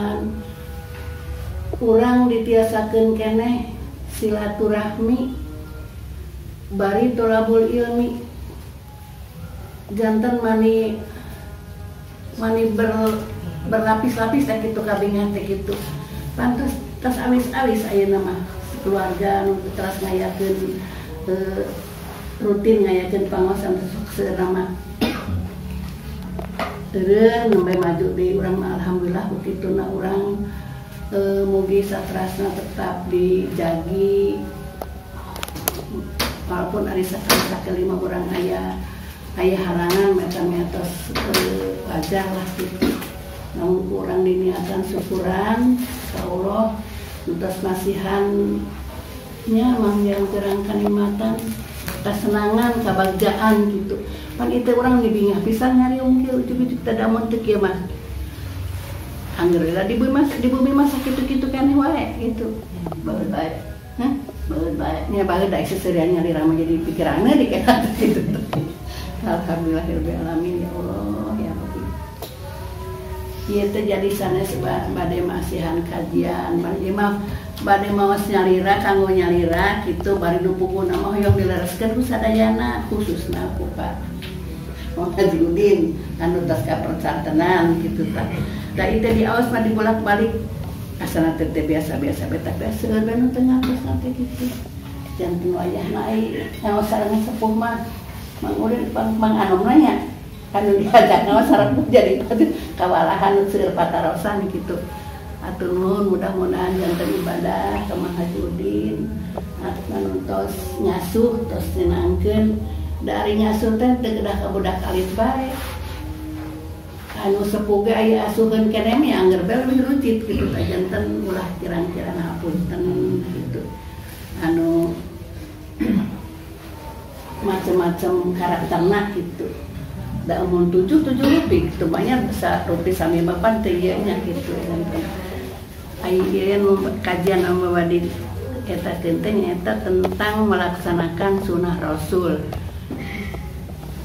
pan urang ditiasakeun keneh silaturahmi bari tolabul ilmi janten mani berlapis-lapis teh kitu kabingan teh kitu pantes tas awis-awis ayeuna mah keluarga nu teras ngayakeun rutin ngayakeun pangaosan seuneu mah teureun nembe maju deui urang mah alhamdulillah kituna urang mugi satrasna tetap dijagi walaupun ari sakali mah urang aya halangan metos wajar lah gitu. Namun kurang diniatan syukuran ke Allah utas masihannya yang kurang kalimatan kesenangan kebahagiaan gitu. Pan itu orang dibingah pisan nyari ungkil ujug-ujug tadamun teu kieu mah. Anggeurlah di bumi masa kitu-kitu keneh wae gitu. Bae bae. Hah? Bae bae. Nya bae da seserian nyari rama jadi pikiranna di kana gitu. Alhamdulillahirabbil alamin ya Allah ya Rabbi. Ieu teh jadi sanes bade masihan kajian, bade maos nyalira kanggo nyalira kitu bari nu pupuna mah hoyong dilereskeun ku sadayana khususna ku Pak Muhammad anu tos kapercantenan kitu tah. Da ieu teh diaos mah dibolak-balik asana teh biasa-biasa beta seueur nu teu ngapus teh kitu. Janten wayahna ai ngaos sareng sepuh mah mangureup manganom nya anu diajak ngawas sareng jadi kawalahan seueur patarosan kitu. Atur nuhun mudah-mudahan janten ibadah ka Mang Haji Udin anu tos nyasuh tos nenangkeun dari nyasuh teh teu kedah ka budak alit bae. Anu sepuh ge aya asuheun keneh mah angger bel mirucit kitu teh janten ulah kirang-kirang hapunten kitu. Anu macam-macam karakterna gitu. Da umum 7 rupiah gitu banyak besar rupiah sami bapan teh ieu nya kitu. Ai ieu kajian anu badi eta teh eta tentang melaksanakan sunnah Rasul.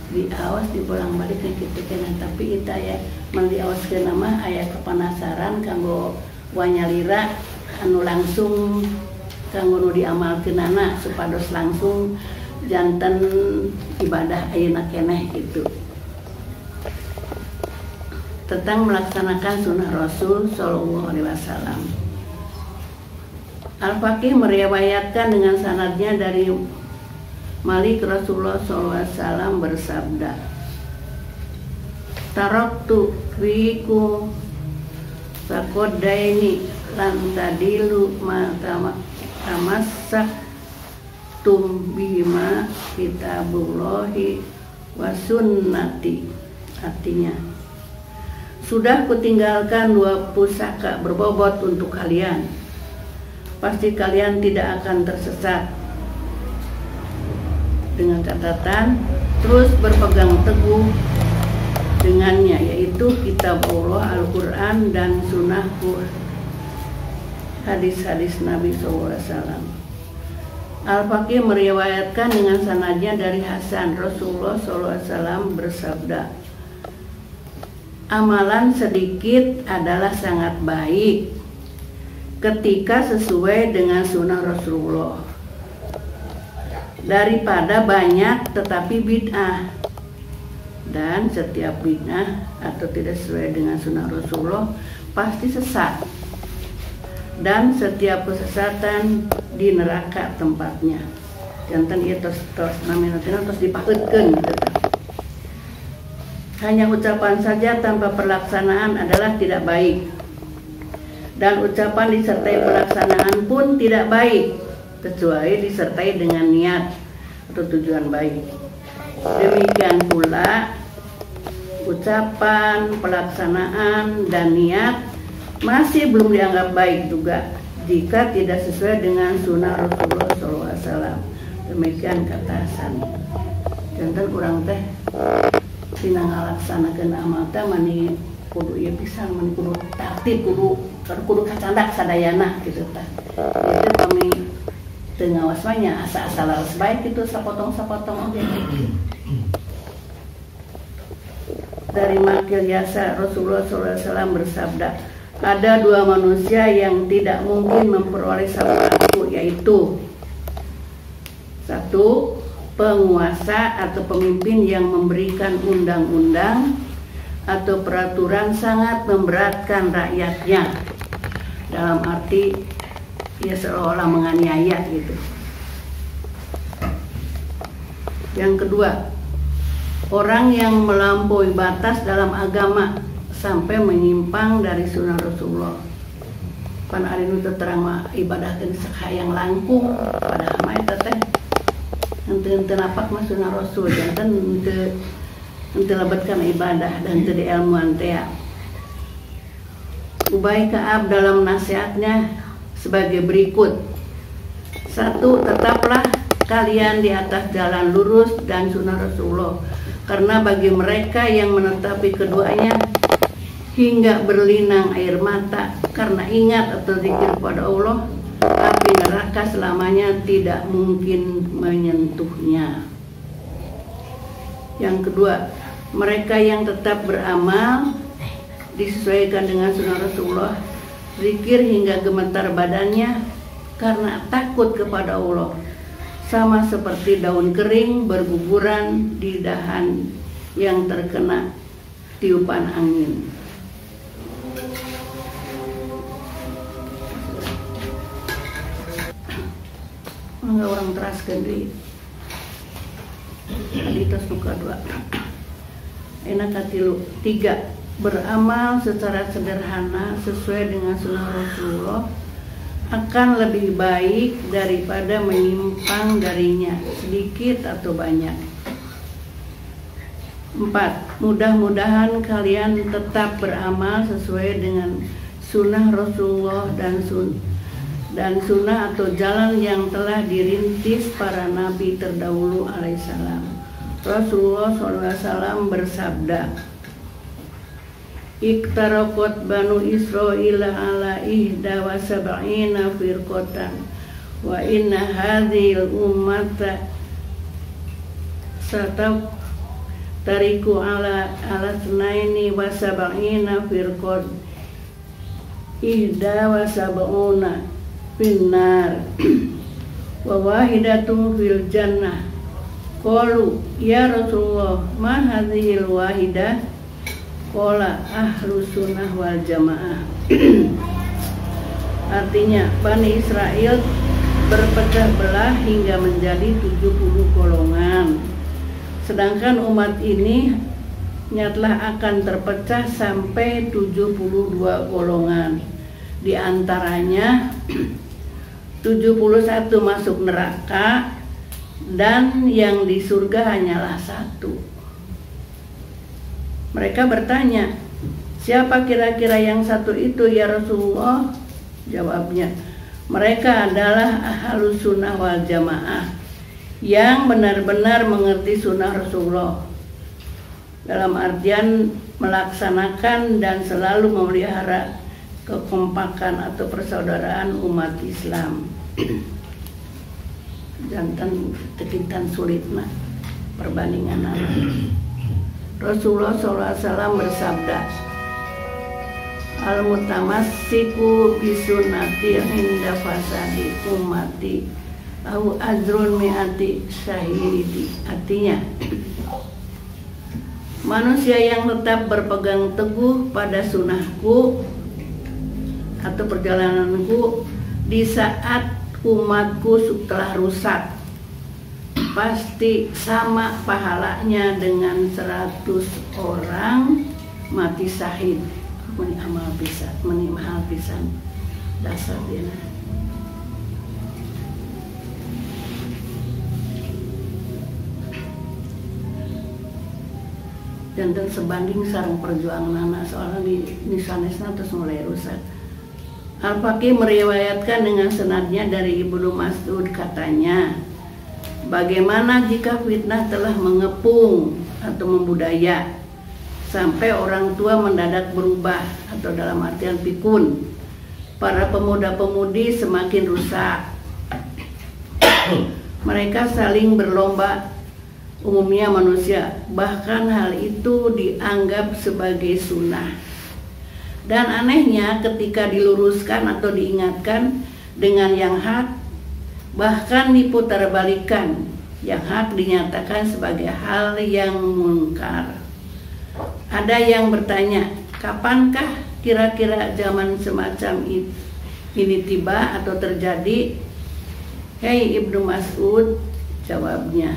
Diawas dibolang-balik kitu keneh tapi eta aya mun diawaskeun mah aya kepanasaran kanggo wanyalira anu langsung kanggo nu diamalkeunana supados langsung janten ibadah ayeuna keneh gitu tentang melaksanakan sunnah Rasul Shallallahu Alaihi Wasallam. Al-Faqih meriwayatkan dengan sanadnya dari Malik Rasulullah Shallallahu Alaihi Wasallam bersabda, "Taraktu fiikum sakodaini lan tadilu ma tamassak bihima kitabullahi wa sunnati." Artinya, sudah kutinggalkan 2 pusaka berbobot untuk kalian, pasti kalian tidak akan tersesat. Dengan catatan terus berpegang teguh dengannya, yaitu kitab Allah Al-Quran dan sunnahku, hadis-hadis Nabi SAW. Al-Faqih meriwayatkan dengan sanadnya dari Hasan, Rasulullah SAW bersabda, "Amalan sedikit adalah sangat baik ketika sesuai dengan sunnah Rasulullah, daripada banyak tetapi bid'ah, dan setiap bid'ah atau tidak sesuai dengan sunnah Rasulullah pasti sesat, dan setiap kesesatan di neraka tempatnya." Janten ieu tos namina tos dipakeutkeun gitu. Hanya ucapan saja tanpa pelaksanaan adalah tidak baik, dan ucapan disertai pelaksanaan pun tidak baik kecuali disertai dengan niat atau tujuan baik. Demikian pula ucapan, pelaksanaan, dan niat masih belum dianggap baik juga jika tidak sesuai dengan sunnah Rasulullah SAW. Demikian kata Hasan. Janten kurang teh tina ngalaksanakeun amal teh mani kudu ieu pisan, mani kudu tertib, kudu kacandak sadayana gitu tah. Itu kami teu ngawas mah nya asa-asa laras bae kitu sapotong-sapotong oge. Dari Makil Yasa Rasulullah SAW bersabda, ada dua manusia yang tidak mungkin memperoleh satu, yaitu satu, penguasa atau pemimpin yang memberikan undang-undang atau peraturan sangat memberatkan rakyatnya, dalam arti ya seolah-olah menganiaya gitu. Yang kedua, orang yang melampaui batas dalam agama sampai menyimpang dari sunnah Rasulullah. Pan ari nu terang mah ibadahkeun sakayang langkung, padahal mah eta teh henteu napak mah sunnah Rasul, janten henteu lebetkan ibadah dan teu diilmuan teh. Ubay Ka'ab dalam nasihatnya sebagai berikut. Satu, tetaplah kalian di atas jalan lurus dan sunnah Rasulullah, karena bagi mereka yang menetapi keduanya hingga berlinang air mata karena ingat atau zikir pada Allah, api neraka selamanya tidak mungkin menyentuhnya. Yang kedua, mereka yang tetap beramal disesuaikan dengan sunnah Rasulullah, zikir hingga gemetar badannya karena takut kepada Allah, sama seperti daun kering berguguran di dahan yang terkena tiupan angin. Enggak orang teraskan di tos nuka dua. Enak katilu. 3, beramal secara sederhana sesuai dengan sunnah Rasulullah akan lebih baik daripada menyimpang darinya sedikit atau banyak. 4, mudah-mudahan kalian tetap beramal sesuai dengan sunnah Rasulullah dan sunnah atau jalan yang telah dirintis para nabi terdahulu alaihissalam. Rasulullah SAW bersabda, Iktaraqat banu Israil ala ihda wa sab'ina firqatan wa inna hadhil ummata tariku ala sunaini wa sab'ina firqat ihda wa sab'una finnar wa wahidatun fil jannah. Qalu ya Rasulullah ma hadhil wahidah? Qala ahlus sunnah wal jamaah. Artinya Bani Israel berpecah belah hingga menjadi 70 golongan, sedangkan umat ini nyatlah akan terpecah sampai 72 golongan. Di antaranya 71 masuk neraka dan yang di surga hanyalah 1. Mereka bertanya, siapa kira-kira yang 1 itu ya Rasulullah? Jawabnya, mereka adalah ahlus sunnah wal jamaah yang benar-benar mengerti sunnah Rasulullah, dalam artian melaksanakan dan selalu memelihara kekompakan atau persaudaraan umat Islam. Jantan tekitan sulitna perbandingan anak. Rasulullah SAW bersabda, Al-mutamassiku bisunnati inda fasadi ummati au azrun mi'ati syahidi. Artinya, manusia yang tetap berpegang teguh pada sunnahku atau perjalananku di saat umatku telah rusak, pasti sama pahalanya dengan 100 orang mati syahid. Menimah pisan dasar dia. Dan sebanding sarang perjuangan anak soalnya di sanesna terus mulai rusak. Al-Faqih meriwayatkan dengan sanadnya dari Ibnu Mas'ud, katanya, bagaimana jika fitnah telah mengepung atau membudaya sampai orang tua mendadak berubah atau dalam artian pikun, para pemuda-pemudi semakin rusak, mereka saling berlomba, umumnya manusia, bahkan hal itu dianggap sebagai sunnah. Dan anehnya ketika diluruskan atau diingatkan dengan yang hak, bahkan diputarbalikkan, yang hak dinyatakan sebagai hal yang munkar. Ada yang bertanya, kapankah kira-kira zaman semacam ini tiba atau terjadi? Hei Ibnu Mas'ud, jawabnya,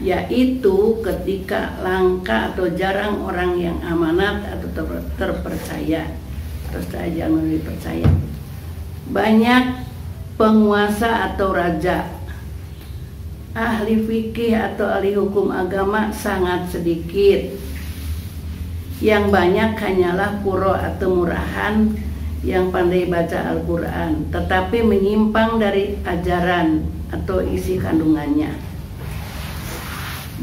yaitu ketika langka atau jarang orang yang amanat atau terpercaya, terus saja dipercaya. Banyak penguasa atau raja, ahli fikih atau ahli hukum agama sangat sedikit. Yang banyak hanyalah qurra atau murahan yang pandai baca Al-Quran, tetapi menyimpang dari ajaran atau isi kandungannya.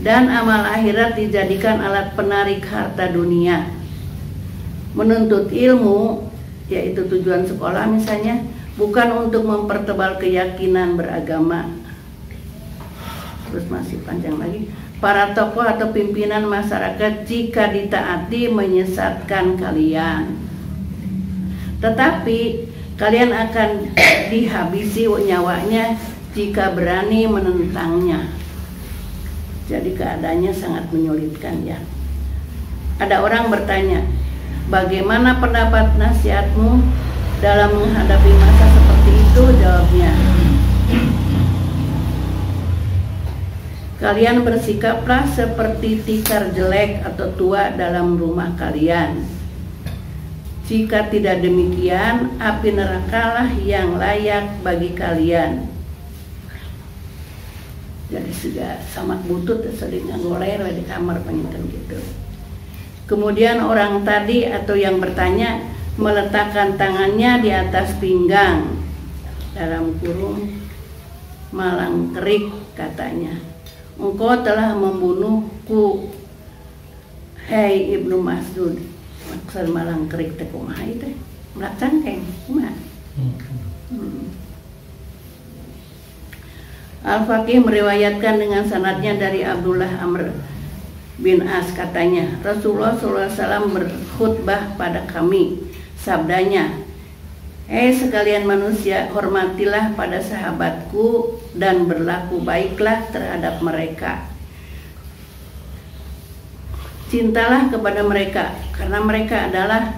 Dan amal akhirat dijadikan alat penarik harta dunia. Menuntut ilmu, yaitu tujuan sekolah misalnya, bukan untuk mempertebal keyakinan beragama. Terus masih panjang lagi. Para tokoh atau pimpinan masyarakat jika ditaati menyesatkan kalian, tetapi kalian akan dihabisi nyawanya jika berani menentangnya. Jadi keadaannya sangat menyulitkan ya. Ada orang bertanya, bagaimana pendapat nasihatmu dalam menghadapi masa seperti itu? Jawabnya, kalian bersikaplah seperti tikar jelek atau tua dalam rumah kalian. Jika tidak demikian, api nerakalah yang layak bagi kalian. Jadi sudah samak butut sering ngoler di kamar penginten gitu. Kemudian orang tadi atau yang bertanya meletakkan tangannya di atas pinggang, dalam kurung malang kerik, katanya, engkau telah membunuhku, hei Ibnu Mas'ud. Maksud malang kerik teh kumaha teh? Melaksan keng kumaha? Al-Faqih meriwayatkan dengan sanadnya dari Abdullah Amr bin As, katanya, Rasulullah SAW berkhutbah pada kami. Sabdanya, hei sekalian manusia, hormatilah pada sahabatku dan berlaku baiklah terhadap mereka. Cintalah kepada mereka, karena mereka adalah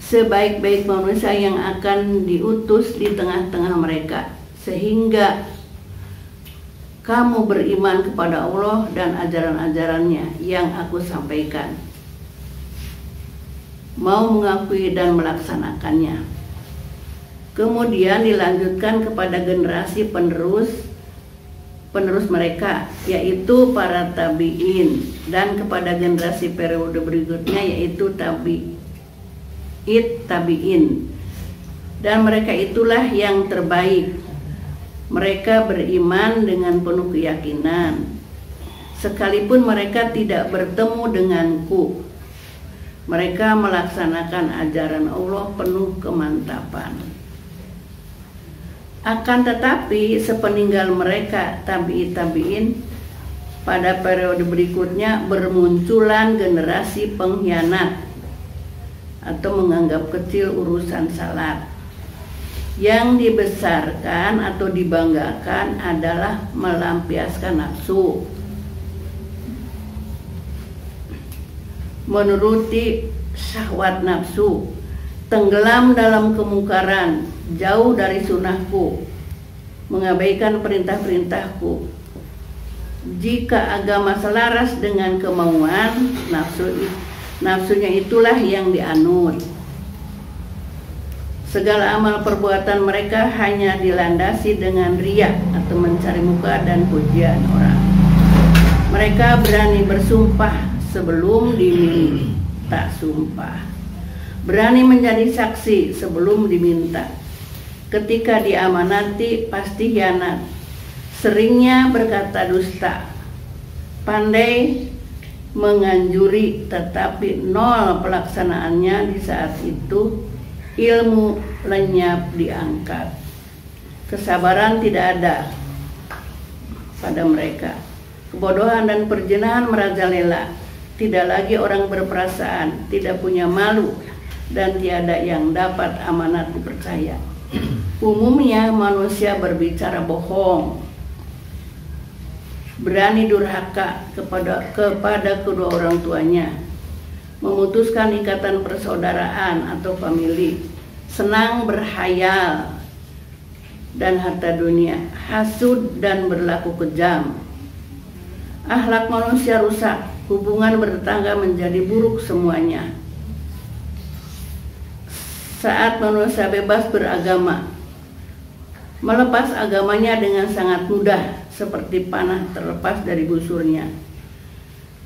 sebaik-baik manusia yang akan diutus di tengah-tengah mereka, sehingga kamu beriman kepada Allah dan ajaran-ajarannya yang aku sampaikan, mau mengakui dan melaksanakannya. Kemudian dilanjutkan kepada generasi penerus mereka, yaitu para tabi'in, dan kepada generasi periode berikutnya, yaitu tabi'in, dan mereka itulah yang terbaik. Mereka beriman dengan penuh keyakinan, sekalipun mereka tidak bertemu denganku. Mereka melaksanakan ajaran Allah penuh kemantapan. Akan tetapi sepeninggal mereka tabi'in, pada periode berikutnya bermunculan generasi pengkhianat atau menganggap kecil urusan salat. Yang dibesarkan atau dibanggakan adalah melampiaskan nafsu, menuruti syahwat nafsu, tenggelam dalam kemungkaran, jauh dari sunnahku, mengabaikan perintah-perintahku. Jika agama selaras dengan kemauan, nafsunya itulah yang dianut. Segala amal perbuatan mereka hanya dilandasi dengan riya atau mencari muka dan pujian orang. Mereka berani bersumpah sebelum diminta sumpah, berani menjadi saksi sebelum diminta. Ketika diamanati pasti khianat, seringnya berkata dusta, pandai menganjuri tetapi nol pelaksanaannya. Di saat itu ilmu lenyap diangkat, kesabaran tidak ada pada mereka, kebodohan dan perjinahan merajalela. Tidak lagi orang berperasaan, tidak punya malu, dan tiada yang dapat amanat dipercaya. Umumnya manusia berbicara bohong, berani durhaka kepada kedua orang tuanya, memutuskan ikatan persaudaraan atau famili, senang berhayal dan harta dunia, hasud dan berlaku kejam. Akhlak manusia rusak, hubungan bertetangga menjadi buruk semuanya. Saat manusia bebas beragama, melepas agamanya dengan sangat mudah, seperti panah terlepas dari busurnya.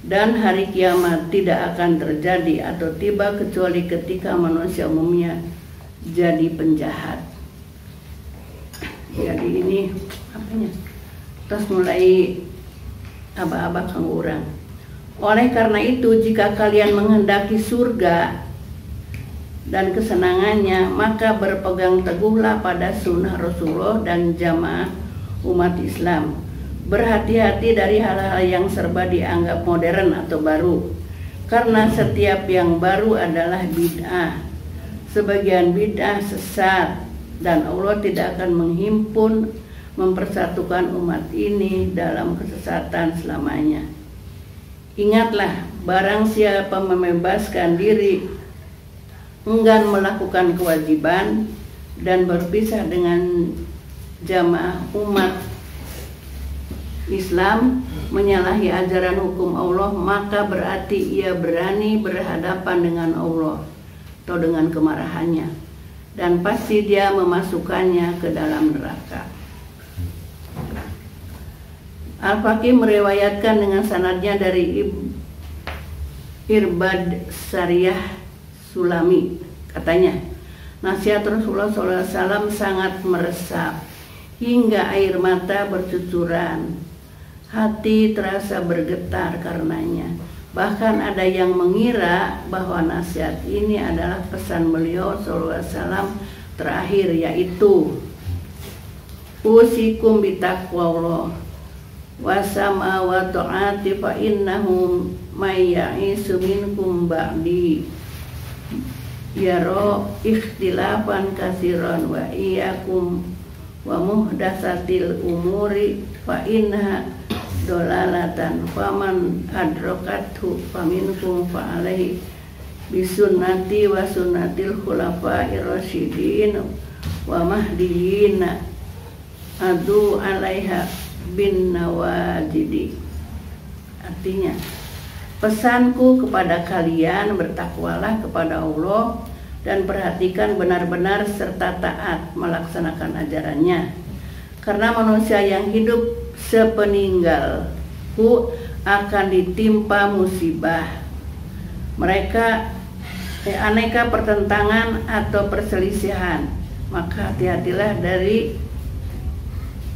Dan hari kiamat tidak akan terjadi atau tiba kecuali ketika manusia umumnya jadi penjahat. Jadi ini apanya? Terus mulai aba-aba kang urang. Oleh karena itu, jika kalian menghendaki surga dan kesenangannya, maka berpegang teguhlah pada sunnah Rasulullah dan jamaah umat Islam. Berhati-hati dari hal-hal yang serba dianggap modern atau baru, karena setiap yang baru adalah bid'ah. Sebagian bid'ah sesat, dan Allah tidak akan menghimpun, mempersatukan umat ini dalam kesesatan selamanya. Ingatlah, barang siapa membebaskan diri, enggan melakukan kewajiban, dan berpisah dengan jamaah umat Islam, menyalahi ajaran hukum Allah, maka berarti ia berani berhadapan dengan Allah atau dengan kemarahannya, dan pasti dia memasukkannya ke dalam neraka. Al-Faqih meriwayatkan dengan sanadnya dari Irbad Sariyah Sulami, katanya, nasihat Rasulullah SAW sangat meresap hingga air mata bercucuran, hati terasa bergetar karenanya. Bahkan ada yang mengira bahwa nasihat ini adalah pesan beliau SAW terakhir, yaitu usikum bitaqwallah wasama wa ta'ati fa innahum may ya'isu minkum ba'di yara ikhtilafan katsiran wa iyyakum wa muhdatsatil umuri fa inna dolalatan faman adrakathu faminkum fa alaihi bisunnati wa sunnatil khulafa'ir rasyidin wa mahdiyyin adu alaiha bin nawajidi. Artinya, pesanku kepada kalian, bertakwalah kepada Allah dan perhatikan benar-benar serta taat melaksanakan ajarannya, karena manusia yang hidup sepeninggalku akan ditimpa musibah, mereka aneka pertentangan atau perselisihan. Maka hati-hatilah dari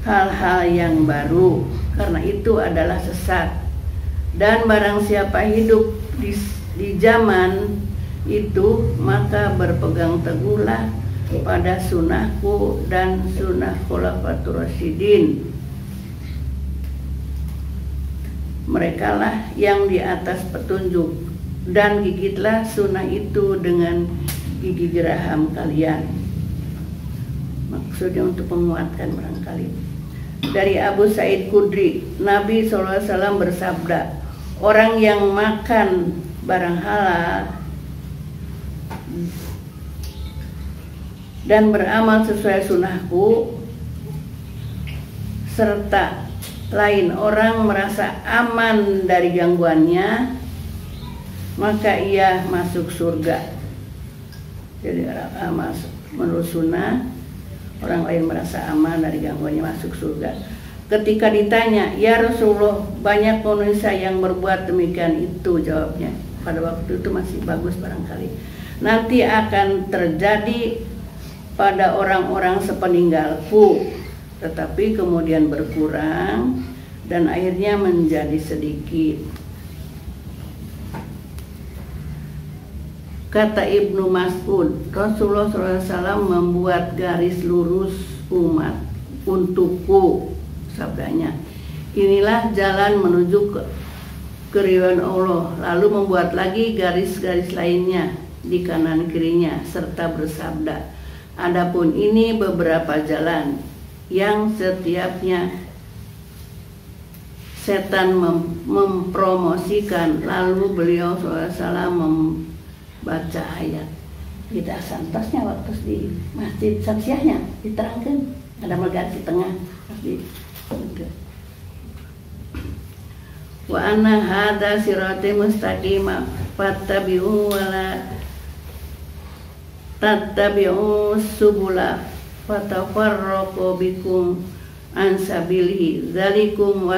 hal-hal yang baru, karena itu adalah sesat. Dan barang siapa hidup di zaman itu, maka berpegang teguhlah pada sunnahku dan sunnah khulafatur rasyidin. Merekalah yang di atas petunjuk, dan gigitlah sunnah itu dengan gigi geraham kalian. Maksudnya untuk menguatkan barangkali. Dari Abu Sa'id Khudri, Nabi SAW bersabda, orang yang makan barang halal dan beramal sesuai sunnahku, serta lain orang merasa aman dari gangguannya, maka ia masuk surga. Jadi menurut sunnah, orang lain merasa aman dari gangguannya, masuk surga. Ketika ditanya, ya Rasulullah, banyak manusia yang berbuat demikian itu, jawabnya. Pada waktu itu masih bagus barangkali. Nanti akan terjadi pada orang-orang sepeninggalku, tetapi kemudian berkurang dan akhirnya menjadi sedikit. Kata Ibnu Mas'ud, Rasulullah SAW membuat garis lurus umat untukku, sabdanya. Inilah jalan menuju keridhaan Allah. Lalu membuat lagi garis-garis lainnya. di kanan kirinya serta bersabda, adapun ini beberapa jalan yang setiapnya setan mempromosikan. Lalu beliau SAW membaca ayat. Tidak santosnya waktu di masjid Samsiahnya diterangkan ada megat di tengah di wa anna hadza sirati mustaqima fattabi'u wa la tattabi'u subula fatafarraqu bikum an sabilihi dzalikum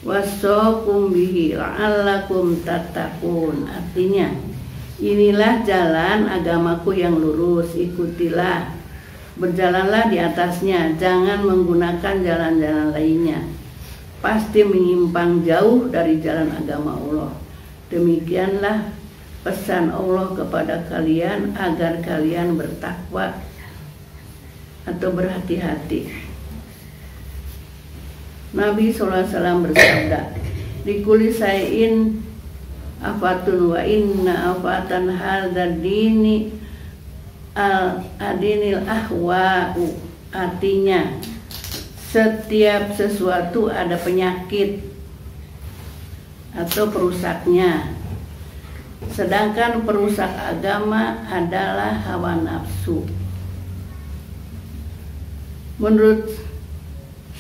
wasaqum bihi la'allakum tattaqun. Artinya, inilah jalan agamaku yang lurus, ikutilah, berjalanlah di atasnya, jangan menggunakan jalan-jalan lainnya, pasti menyimpang jauh dari jalan agama Allah. Demikianlah pesan Allah kepada kalian agar kalian bertakwa atau berhati-hati. Nabi SAW bersabda, "Likuli sayin afatun wa inna afatan hadzal dini adinil ahwa'u." Artinya, setiap sesuatu ada penyakit atau perusaknya, sedangkan perusak agama adalah hawa nafsu. Menurut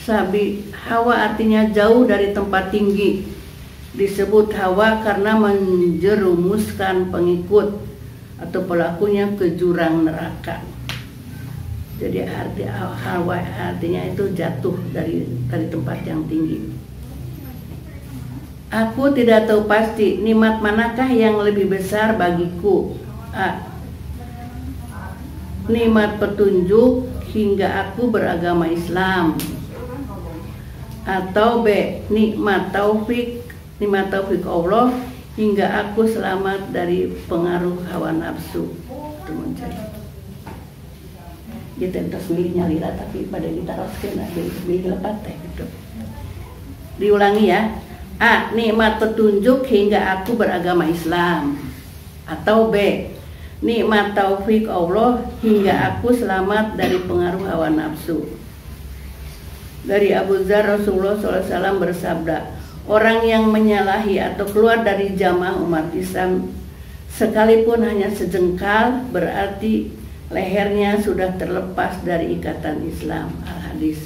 Sabi, hawa artinya jauh dari tempat tinggi. Disebut hawa karena menjerumuskan pengikut atau pelakunya ke jurang neraka. Jadi arti hawa artinya itu jatuh dari tempat yang tinggi. Aku tidak tahu pasti nikmat manakah yang lebih besar bagiku. A. Nikmat petunjuk hingga aku beragama Islam. Atau B. Nikmat taufik Allah hingga aku selamat dari pengaruh hawa nafsu. Itu mencari. Dia tentas milihnya lila tapi pada ditaroskan milih lepat gitu. Diulangi ya. A. Nikmat petunjuk hingga aku beragama Islam. Atau B. Nikmat taufik Allah hingga aku selamat dari pengaruh hawa nafsu. Dari Abu Dzar, Rasulullah SAW bersabda, orang yang menyalahi atau keluar dari jamaah umat Islam sekalipun hanya sejengkal, berarti lehernya sudah terlepas dari ikatan Islam. Al-Hadis.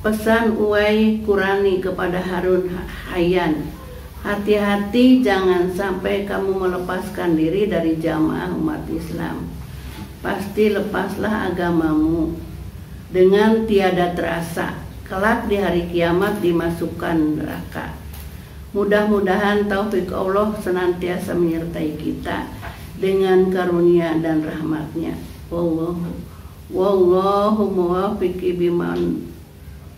Pesan Uwais Qurani kepada Harun Hayyan, hati-hati jangan sampai kamu melepaskan diri dari jamaah umat Islam. Pasti lepaslah agamamu dengan tiada terasa. Kelak di hari kiamat dimasukkan neraka. Mudah-mudahan taufik Allah senantiasa menyertai kita dengan karunia dan rahmatnya. Wallahu muwaffiq biman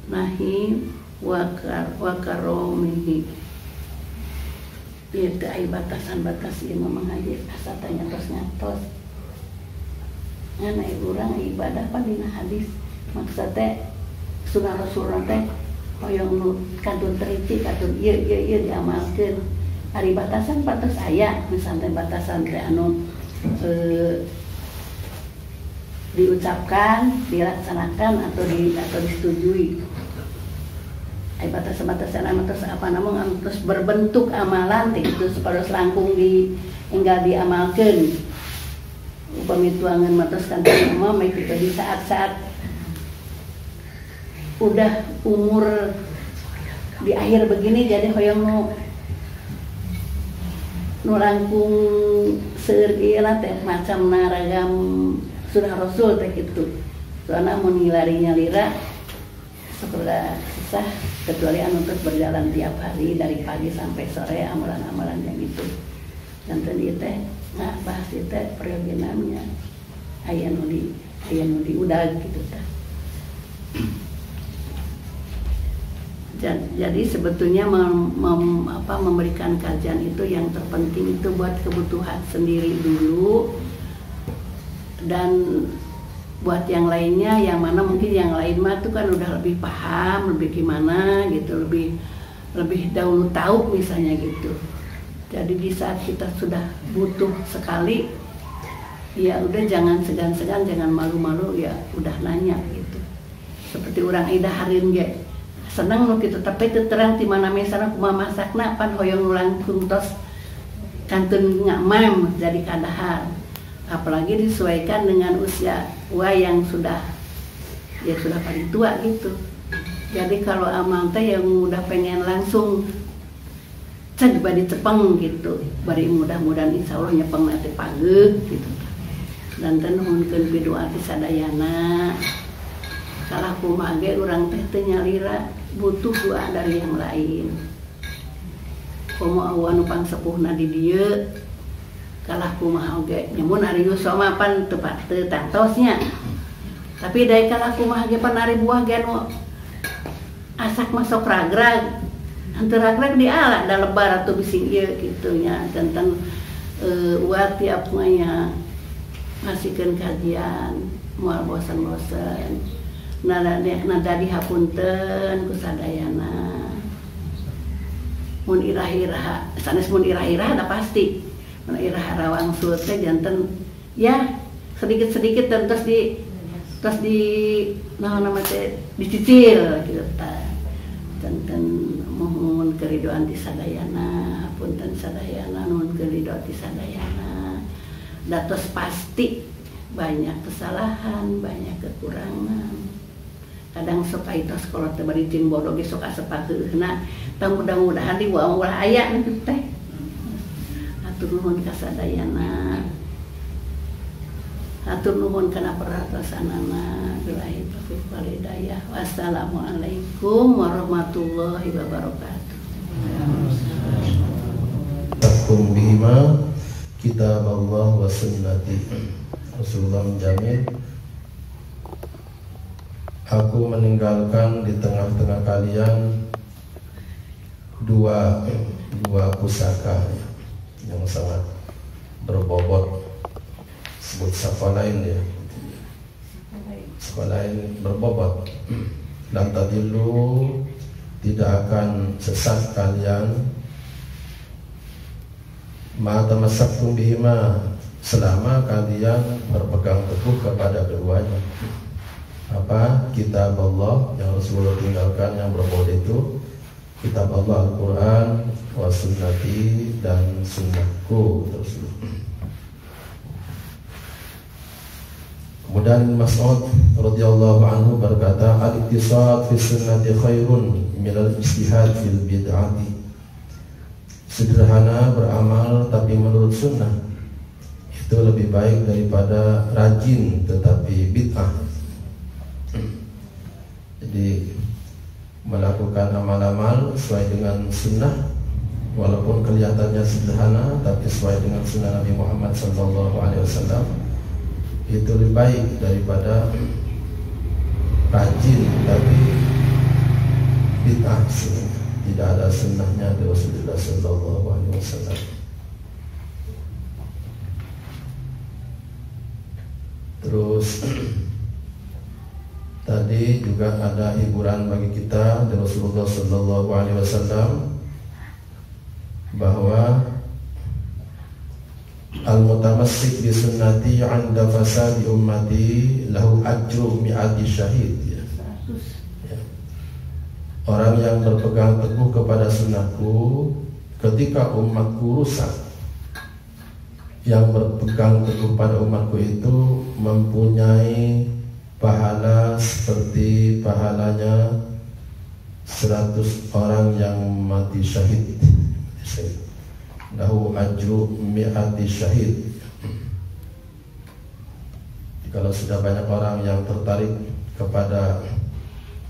nahi wa karomihi. Itu ay batasan-batas ieu mengaji asa tanya tos. Ngana urang ibadah pan dina hadis maksud teh sunah Rasulullah teh hoyong nu kadun teriti kadun ieu diamalkeun. Ari batasan batas aya misalnya batasan teh anu diucapkan, dilaksanakan atau disetujui. Batasan-batasan terus apa namanya terus berbentuk amalan itu supaya selangkung hingga diamalkan. Upami tuangan matos kantor mama itu di saat-saat udah umur di akhir begini jadi hoyong nu langkung seueur ieu teh macam naragam sunah Rasul teh kitu. Soalna mun ngilarinya lira sekolah susah kecuali anu terus berjalan tiap hari dari pagi sampai sore amalan-amalan yang gitu. Dan tadi teh nggak bahas itu periodinamnya aya nu di udah gitu teh. Jadi sebetulnya memberikan kajian itu yang terpenting itu buat kebutuhan sendiri dulu dan buat yang lainnya, yang mana mungkin yang lain mah tuh kan udah lebih paham, lebih gimana gitu, lebih dahulu tahu misalnya gitu. Jadi di saat kita sudah butuh sekali, ya udah jangan segan-segan, jangan malu-malu, ya udah nanya gitu. Seperti orang Ida Harin ge, seneng nu kitu tapi teu terang ti mana misalna kumaha masakna pan hoyong ulang kuntos kantun ngamam jadi kadahar. Apalagi disesuaikan dengan usia yang sudah paling tua gitu. Jadi kalau amal teh yang udah pengen langsung cek badi cepeng gitu, bari mudah-mudahan insya Allah nyepeng nanti pageuh gitu. Dan teh nuhunkeun pidoa ti sadayana. Salah kumaha ge urang teh teu nyalira butuh doa dari yang lain. Komo anu pangsepuhna di dieu kalah kumaha oge nyamun ari Yuswa mah pan teu tantosnya. Tapi daek kalah kumaha ge pan ari buah ge anu asak masuk ragrag. Henteu ragrag di ala da lebar atuh bising ieu kitu nya tentang uat tiap maya ngasikeun kajian moal bosan-bosan. Nada dihapunten ku sadayana. Mun irah-irah sanes mun irah-irah da pasti. Mun irah rawang sut teh janten ya sedikit-sedikit dan terus di naon nama teh dicicil kitu tah. Janten mohon keridoan ti sadayana, hapunten sadayana nuhun keridoan ti sadayana. Datos pasti banyak kesalahan, banyak kekurangan. Kadang sok aita sekolah teh bari cing bodoh ge sok asepateuhna. Tang mudah-mudahan di ulah aya nu teh. Atur nuhun ka sadayana. Atur nuhun kana paratosanana. Billahi taufiq wal hidayah. Wassalamualaikum warahmatullahi wabarakatuh. Takum bihima kitab Allah wa sunnati. Rasulullah menjamin, aku meninggalkan di tengah-tengah kalian dua pusaka yang sangat berbobot, sebut safalain ya, safalain berbobot. Dan tadilu tidak akan sesat kalian ma tamassaktum bihima, selama kalian berpegang teguh kepada keduanya. Apa? Kitab Allah yang Rasulullah tinggalkan yang berbobot itu kitab Allah Al-Quran wa sunnati dan sunnahku. Kemudian Mas'ud radhiyallahu anhu berkata, al-iktisad fi sunnati khairun minal ijtihad fil bid'ati. Sederhana beramal tapi menurut sunnah itu lebih baik daripada rajin tetapi bid'ah. Jadi melakukan amal-amal sesuai dengan sunnah, walaupun kelihatannya sederhana, tapi sesuai dengan sunnah Nabi Muhammad SAW, itu lebih baik daripada rajin tapi bid'ah. Tidak ada sunnahnya dari Rasulullah SAW. Terus tadi juga ada hiburan bagi kita dari Rasulullah SAW bahwa al-mutamassik bi sunnati 'inda fasadi ummati lahu ajru mi'ati syahid. Ya. Orang yang berpegang teguh kepada sunnahku ketika umatku rusak, yang berpegang teguh pada umatku itu mempunyai pahala seperti pahalanya 100 orang yang mati syahid. Lahu ajru mi'ati syahid. Kalau sudah banyak orang yang tertarik kepada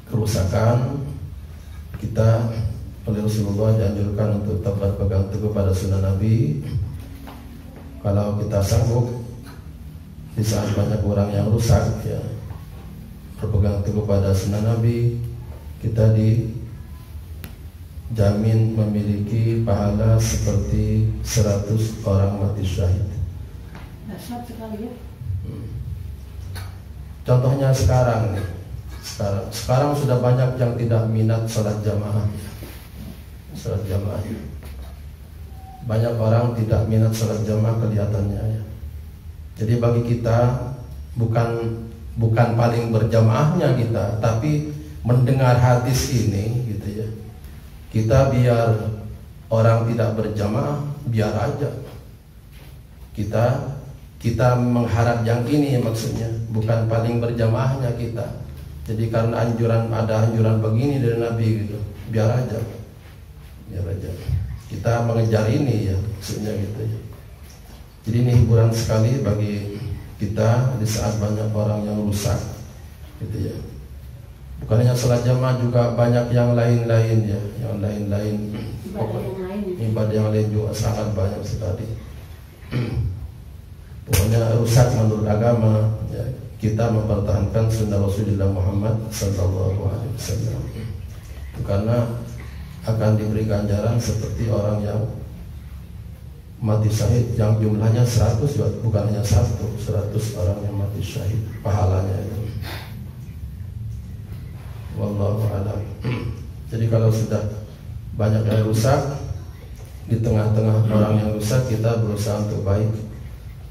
kerusakan, kita oleh Rasulullah dianjurkan untuk tetap berpegang teguh pada sunnah Nabi. Kalau kita sanggup di saat banyak orang yang rusak, ya, berpegang teguh pada sunnah Nabi, kita dijamin memiliki pahala seperti 100 orang mati syahid. Dahsyat sekali ya. Contohnya sekarang nih, sekarang sudah banyak yang tidak minat sholat jamaah. Banyak orang tidak minat sholat jamaah kelihatannya ya. Jadi bagi kita bukan paling berjamaahnya kita, tapi mendengar hadis ini gitu ya. Kita biar orang tidak berjamaah, biar aja. Kita mengharap yang ini maksudnya, bukan paling berjamaahnya kita. Jadi karena ada anjuran begini dari Nabi gitu, biar aja. Kita mengejar ini ya, maksudnya gitu ya. Jadi ini hiburan sekali bagi kita di saat banyak orang yang rusak, gitu ya. Bukan hanya sholat jamaah, juga banyak yang lain-lain ya, ibadah yang lain juga sangat banyak sekali. Pokoknya rusak menurut agama ya, kita mempertahankan sunnah Rasulullah Muhammad SAW. Karena akan diberi ganjaran seperti orang yang mati syahid yang jumlahnya 100, bukan hanya 100 orang yang mati syahid pahalanya itu. Wallahu a'lam. Jadi kalau sudah banyak yang rusak, di tengah-tengah orang yang rusak kita berusaha untuk baik,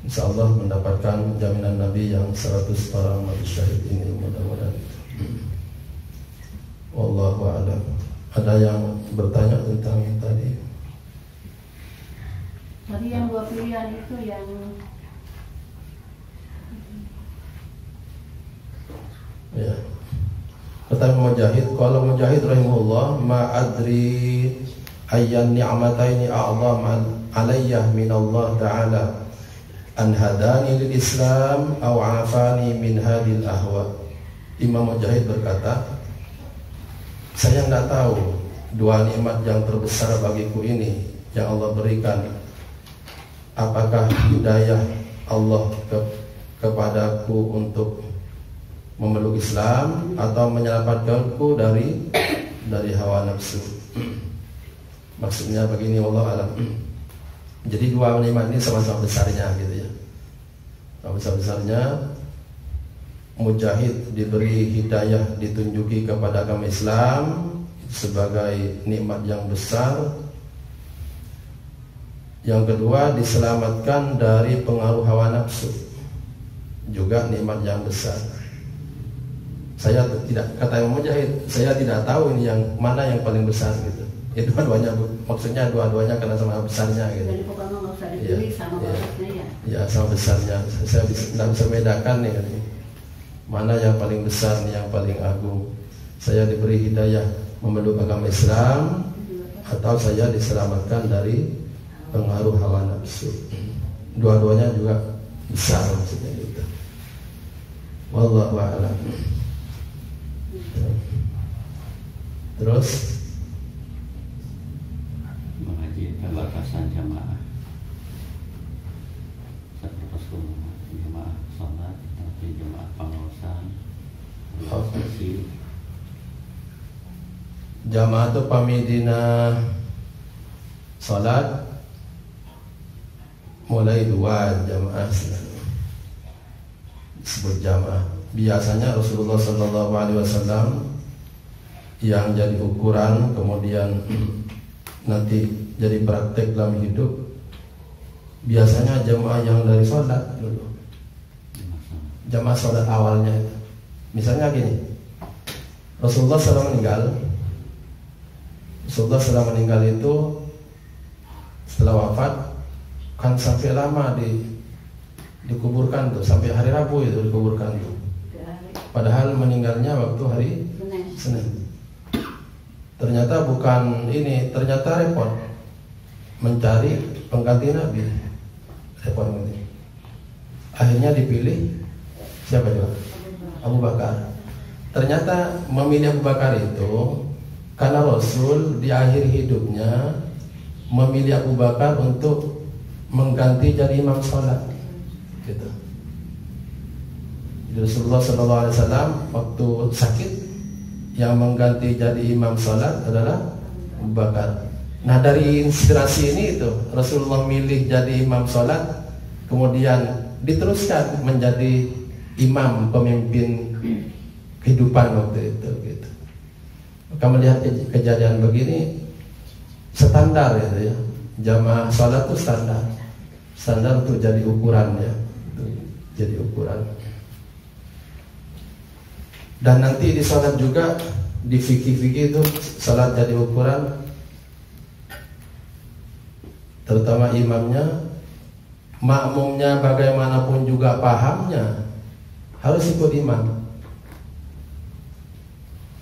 insya Allah mendapatkan jaminan Nabi yang 100 orang mati syahid ini, mudah-mudahan. Wallahu a'lam. Ada yang bertanya tentang tadi? Tadi yang 2 pilihan itu yang ya. Kata Mujahid, kalau Mujahid rahimahullah, ma adri ayyan ni'mataini a'zam alayya min Allah ta'ala an hadani lil Islam aw afani min hadil ahwa. Imam Mujahid berkata, saya tidak tahu dua nikmat yang terbesar bagiku ini yang Allah berikan, apakah hidayah Allah kepadaku untuk memeluk Islam atau menyelamatkanku dari hawa nafsu. Maksudnya begini, wallahu alam. Jadi dua nikmat ini sama-sama besarnya gitu ya. Sama-sama besarnya. Mujahid diberi hidayah, ditunjuki kepada agama Islam sebagai nikmat yang besar. Yang kedua, diselamatkan dari pengaruh hawa nafsu, juga nikmat yang besar. Saya tidak, kata Imam Mujahid, saya tidak tahu ini yang mana yang paling besar gitu. Ya dua-duanya, maksudnya dua-duanya karena sama besarnya gitu. Jadi pokoknya nggak usah dipilih sama besarnya ya. Ya sama besarnya. Saya tidak bisa membedakan nih. Mana yang paling besar nih, yang paling agung. Saya diberi hidayah memeluk agama Islam atau saya diselamatkan dari pengaruh hawa nafsu. Dua-duanya juga besar maksudnya gitu. Wallahu a'lam. Terus mengaji pembatasan jamaah, Rasulullah jamaah sholat, tapi jamaah pengawasan, jamaah itu pamidina sholat mulai 2 jamaah disebut jamaah. Biasanya Rasulullah SAW yang jadi ukuran, kemudian nanti jadi praktek dalam hidup, biasanya jamaah yang dari sholat dulu, jamaah sholat awalnya itu. Misalnya gini, Rasulullah SAW meninggal itu setelah wafat kan sampai lama dikuburkan tuh, sampai hari Rabu itu dikuburkan tuh. Padahal meninggalnya waktu hari Senin. Ternyata bukan ini, ternyata repot mencari pengganti Nabi. Repot ini. Akhirnya dipilih siapa juga? Abu Bakar. Ternyata memilih Abu Bakar itu karena Rasul di akhir hidupnya memilih Abu Bakar untuk mengganti jadi imam sholat. Gitu. Rasulullah SAW waktu sakit yang mengganti jadi imam sholat adalah Abu Bakar. Nah dari inspirasi ini itu Rasulullah milih jadi imam sholat, kemudian diteruskan menjadi imam pemimpin kehidupan waktu itu gitu. Maka melihat kejadian begini standar gitu ya, jamaah sholat itu standar untuk jadi ukuran ya, jadi ukuran. Dan nanti di sholat juga di fikih-fikih itu sholat jadi ukuran, terutama imamnya, makmumnya bagaimanapun juga pahamnya harus ikut imam.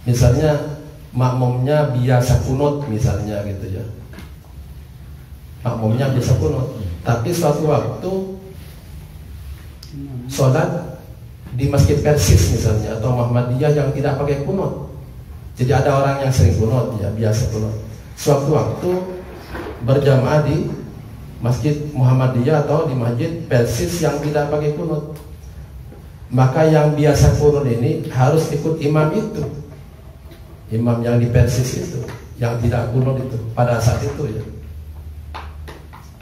Misalnya makmumnya biasa kunut misalnya gitu ya, makmumnya biasa kunut, tapi suatu waktu sholat di masjid Persis misalnya atau Muhammadiyah yang tidak pakai kunut, jadi ada orang yang sering kunut ya, biasa kunut, suatu waktu berjamaah di masjid Muhammadiyah atau di masjid Persis yang tidak pakai kunut, maka yang biasa kunut ini harus ikut imam itu, imam yang di Persis itu, yang tidak kunut itu pada saat itu ya.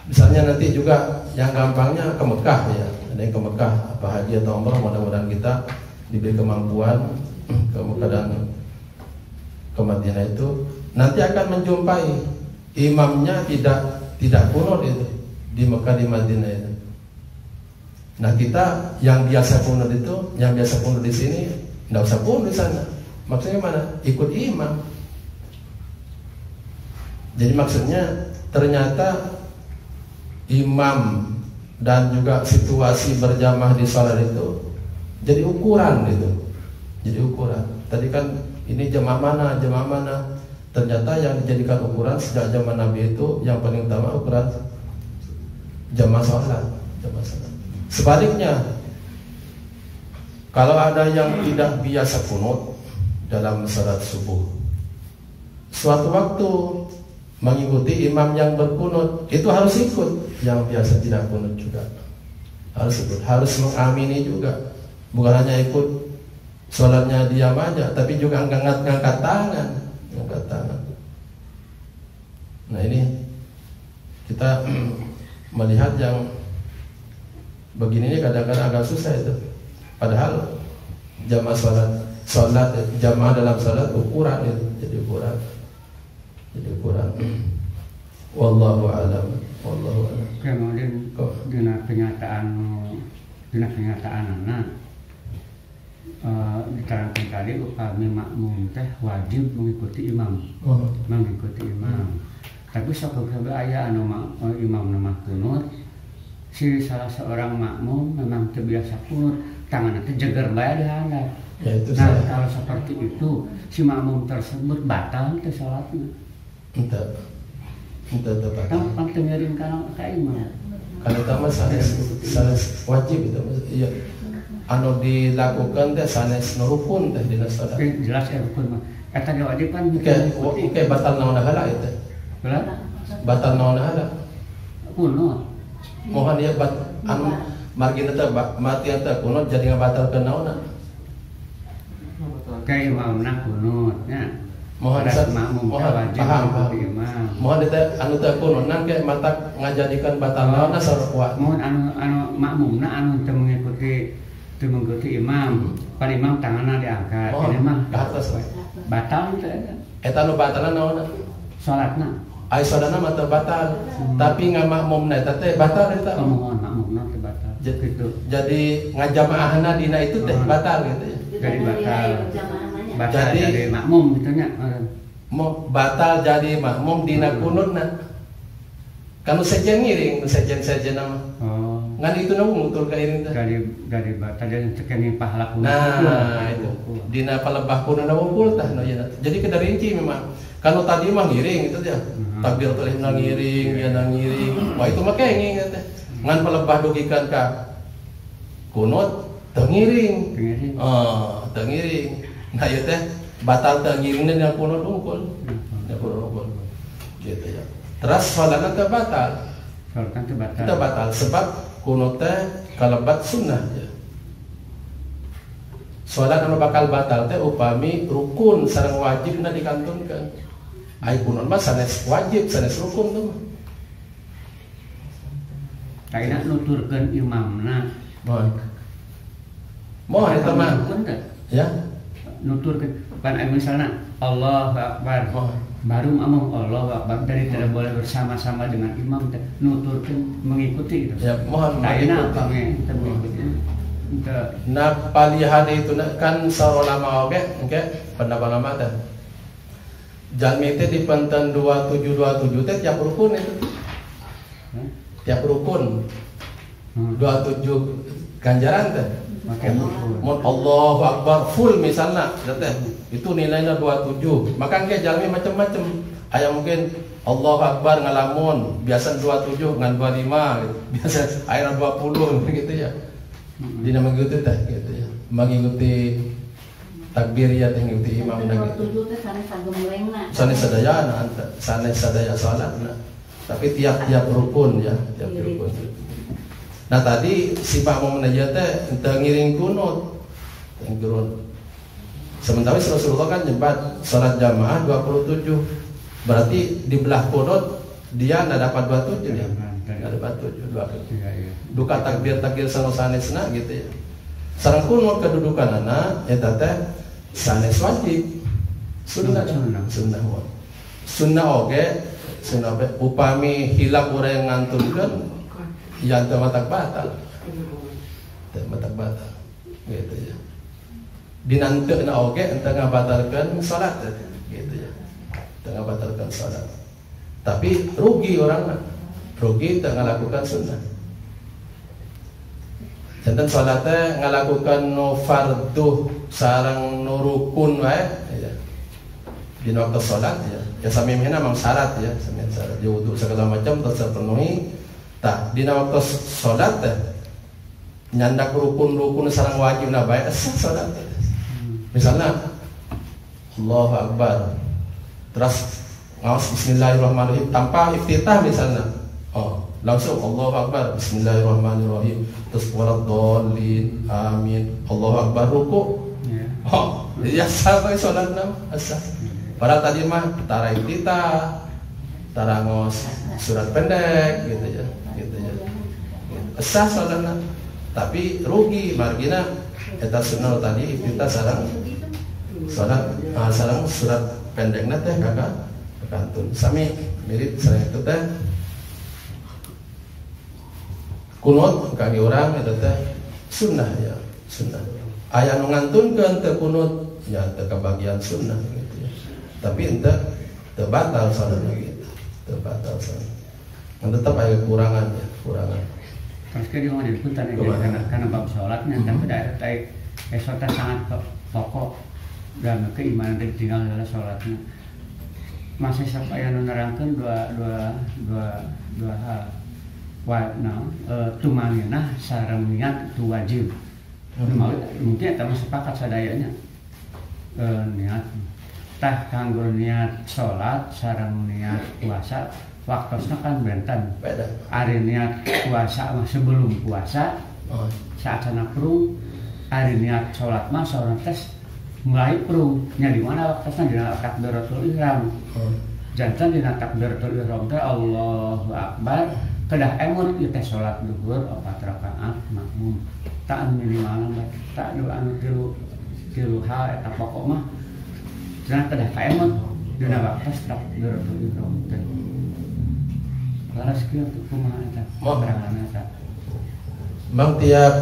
Misalnya nanti juga yang gampangnya ke Mekah ya, ada yang ke Mekah apa haji atau umrah, mudah-mudahan kita diberi kemampuan ke Mekah dan ke Madinah itu, nanti akan menjumpai imamnya tidak kunut itu di Mekah di Madinah itu. Nah kita yang biasa kunut itu, yang biasa kunut di sini, nggak usah kunut di sana. Maksudnya mana? Ikut imam. Jadi maksudnya ternyata imam dan juga situasi berjamaah di sholat itu jadi ukuran gitu. Jadi ukuran. Tadi kan ini jamaah mana. Ternyata yang dijadikan ukuran sejak zaman Nabi itu yang paling utama ukuran jamaah sholat. Sebaliknya, kalau ada yang tidak biasa kunut dalam salat subuh, suatu waktu mengikuti imam yang berkunut, itu harus ikut. Yang biasa tidak kunut juga harus ikut, harus mengamini juga. Bukan hanya ikut sholatnya diam aja, tapi juga ngangkat tangan. Nah ini kita melihat yang begini ini kadang-kadang agak susah itu. Padahal jamaah sholat jamaah dalam sholat ukuran itu, jadi ukuran. Wallahu a'lam. Kemudian dina kenyataan anak diterangkan tadi upami makmum teh wajib mengikuti imam. Tapi sakutu aya anu imam nama kunut, si salah seorang makmum memang terbiasa kunut, tangannya teh jeger bae dihandap. Ya, nah kalau seperti itu si makmum tersebut batal ke salatnya. Entah batal. Kan tengiring kana ka imam. Kalau tamas sanes wajib itu iya. Anu dilakukan teh sanes rukun teh dina salat. Jelas ya rukun mah. Eta wajib kan Oke batal naon heula itu. Batal naon heula? Kunut. Mohon ya anu margina teh mati teh kunut jadi ngabatalkeun naonna? Kayak imamna kunutnya. Mohon wajib paham. Imam. Mohon teh anu teh kunutna ke mata ngajadikeun batal naonna sarua. Mohon anu makmumna anu teu mengikuti imam. Pan imam tanganna diangkat. Ini mah ke atas. Batal teh eta. Eta nu batalna naonna? Salatna. Ai salatna mah teu batal. Tapi ngamakmumna eta teh batal eta. Mohon makmumna teh batal. Jadi ngajamaahna dina itu teh batal gitu ya. Jadi batal jadi makmum gitu nya. Batal jadi makmum dina kunutna. Kan sejen ngiring, sejen nama. Oh. Ngan itu nu ngutul ka iring teh. Dari batal dan tekeni pahala kunut. Nah, itu. Dina palebah kunutna wungkul tah no ya. Jadi kada rinci memang. Kalau tadi mah ngiring itu ya. Takbiratul ihram ngiring, ya ngiring. Wah itu mah kenging teh. Ngan palebah dugikan ka kunut teu ngiring. Teu ngiring. Nah ieu teh batal teu ngiringna dina kunut unggul. Gitu ya. Terus salatna teh batal. Salatna teh batal. Teu batal sebab kunut teh kalebat sunnah ya. Salat anu bakal batal teh upami rukun sareng wajibna dikantonkeun. Ai kunut mah sanes wajib, sanes rukun tuh mah. Kaina nuturkeun imamna. Mohon itu mah. Ya. Nuturkeun kan misalnya Allahu Akbar. Baru ngomong Allahu Akbar dari tidak boleh bersama-sama dengan imam nuturkeun mengikuti gitu. Ya, mohon mengikuti. Nah, palihan itu kan sarolama oke pendapat lama teh. Jalmi teh di penten 2727 teh tiap rukun itu. Tiap rukun 27 ganjaran teh. Mun Allahu Akbar full misalnya teh itu nilainya 27. Maka ge jalmi macam-macam. Aya mungkin Allahu Akbar ngalamun biasa 27 ngan 25 gitu. Biasa aya 20 gitu ya. Dina mengikuti teh gitu ya. Mengikuti takbir ya mengikuti imam gitu. 27 teh sanes sagemlengna. Sanes sadaya salatna. Tapi tiap-tiap rukun ya, tiap rukun. Nah tadi si makmum aja teh ente ngiring kunut. Sementara Rasulullah kan nyebat salat jamaah 27. Berarti di belah kunut dia enggak dapat 27 ya. Enggak dapat 27. Duka takbir sanesna gitu ya. Sareng kunut kedudukan anak eta teh sanes wajib. Sunnah. Sunnah oge, sunnah upami hilap urang ngantunkeun ya teu matak batal. Teu matak batal. Gitu ya. Dinanteuna oge ente ngabatalkeun salat gitu ya. Teu ngabatalkeun salat. Tapi rugi orangna. Rugi teu ngalakukan sunnah. Janten salat teh ngalakukan nu fardu sareng nu rukun wae ya. Di waktu salat ya. Ya samimihna memang syarat ya, samimih syarat. Ya wudu segala macam terus terpenuhi. Tah dina waktu salat teh nyandak rukun-rukun sareng wajibna bae salat. Misalnya Allahu Akbar. Terus ngaos bismillahirrahmanirrahim tanpa iftitah misalnya. Oh, langsung Allahu Akbar bismillahirrahmanirrahim. Terus waladhdallin amin. Allahu Akbar ruku. Oh, ya sampai salatna asah. Para tadi mah tara iftitah, tara ngos surat pendek gitu ya. Asah salatna. Tapi rugi margina eta sunnah tadi iftitah sareng sareng surat pendekna teh kakak kantun. Sami mirip sareng itu teh kunut kaki orang eta teh sunnah ya, sunnah. Aya nu ngantunkeun teu kunut ya teu kabagian sunnah gitu ya. Tapi ente teu batal salatna gitu. Teu batal salat. Tetap aya kekurangan ya, kekurangan. Terus ke di mana dipunten karena bab salatnya tapi da esok sangat pokok dan keimanan tinggal dalam salatnya. Masih sampai anu nerangkeun dua hal. Tumanginah sareng niat itu wajib. Mungkin eta mah sepakat sadayana. Niat tah kanggo niat salat sareng niat puasa waktosna kan benten. Ari niat puasa mah sebelum puasa. Saat sana prung, ari niat salat mah salat tes mulai prung. Nya di mana waktosna dina takbiratul ihram. Janten dina takbiratul ihram teh Allahu Akbar kedah emut ieu teh salat zuhur 4 rakaat makmum. Tak minimal tak anu tilu hal eta pokok mah. Cenah kedah ka emut dina waktos takbiratul ihram teh. Laras kieu teh kumaha eta? Keterangan eta. Mang tiap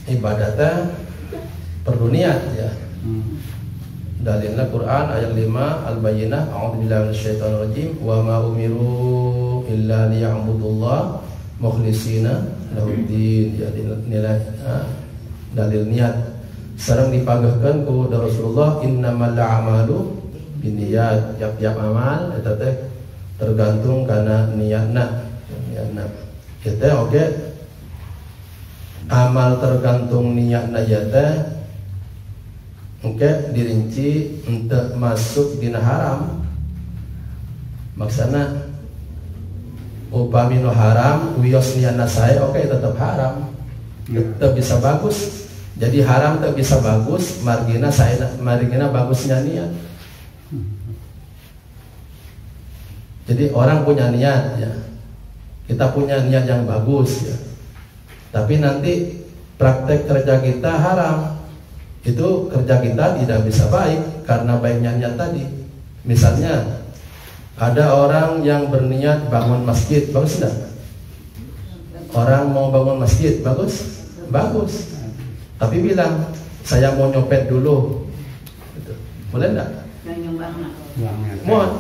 ibadatnya perlu niat ya. Dalilnya Quran ayat 5 Al-Bayyinah a'udzubillahi minasyaitonir rajim wa ma umiru illa liya'budullah mukhlishina lahuddin. Jadi nilai dalil niat sareng dipagahkeun ku Rasulullah innamal a'malu binniyat. Tiap-tiap amal eta teh tergantung kana niatna. Kita oke amal tergantung niatna ya teh dirinci untuk masuk dina haram. Maksana upami nu haram wios niatna sae tetap haram. Tetap bisa bagus. Jadi haram tetap bisa bagus margina bagusnya niat. Jadi orang punya niat ya. Kita punya niat yang bagus ya. Tapi nanti praktek kerja kita haram. Itu kerja kita tidak bisa baik karena baiknya niat tadi. Misalnya ada orang yang berniat bangun masjid, bagus enggak? Orang mau bangun masjid, bagus? Bagus. Tapi bilang, saya mau nyopet dulu. Gitu. Boleh enggak?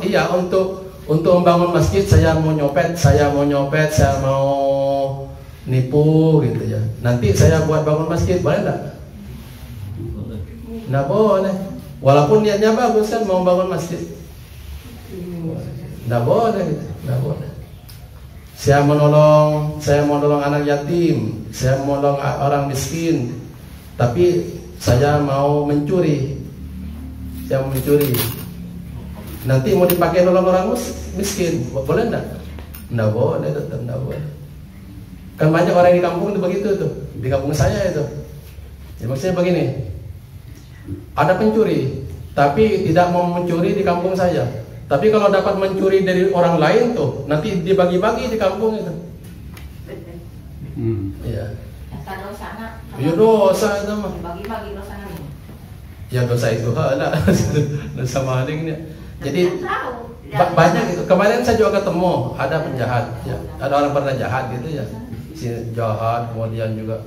Iya, untuk membangun masjid saya mau nyopet, saya mau nipu gitu ya. Nanti saya buat bangun masjid, boleh enggak? Enggak boleh. Walaupun niatnya bagus kan mau bangun masjid. Enggak boleh gitu. Enggak boleh. Saya mau nolong anak yatim, saya mau nolong orang miskin. Tapi saya mau mencuri. Saya mau mencuri. Nanti mau dipakai nolong orang miskin, boleh enggak? Enggak boleh, tetap enggak boleh. Kan banyak orang di kampung itu begitu tuh, di kampung saya itu. Ya, maksudnya begini, ada pencuri, tapi tidak mau mencuri di kampung saya. Tapi kalau dapat mencuri dari orang lain tuh, nanti dibagi-bagi di kampung itu. Iya. Ya dosa itu mah. Bagi-bagi dosanya. Ya dosa itu ada dosa malingnya. Jadi banyak itu. Kemarin saya juga ketemu ada penjahat, ya. Ada orang pernah jahat gitu ya. Si jahat, kemudian juga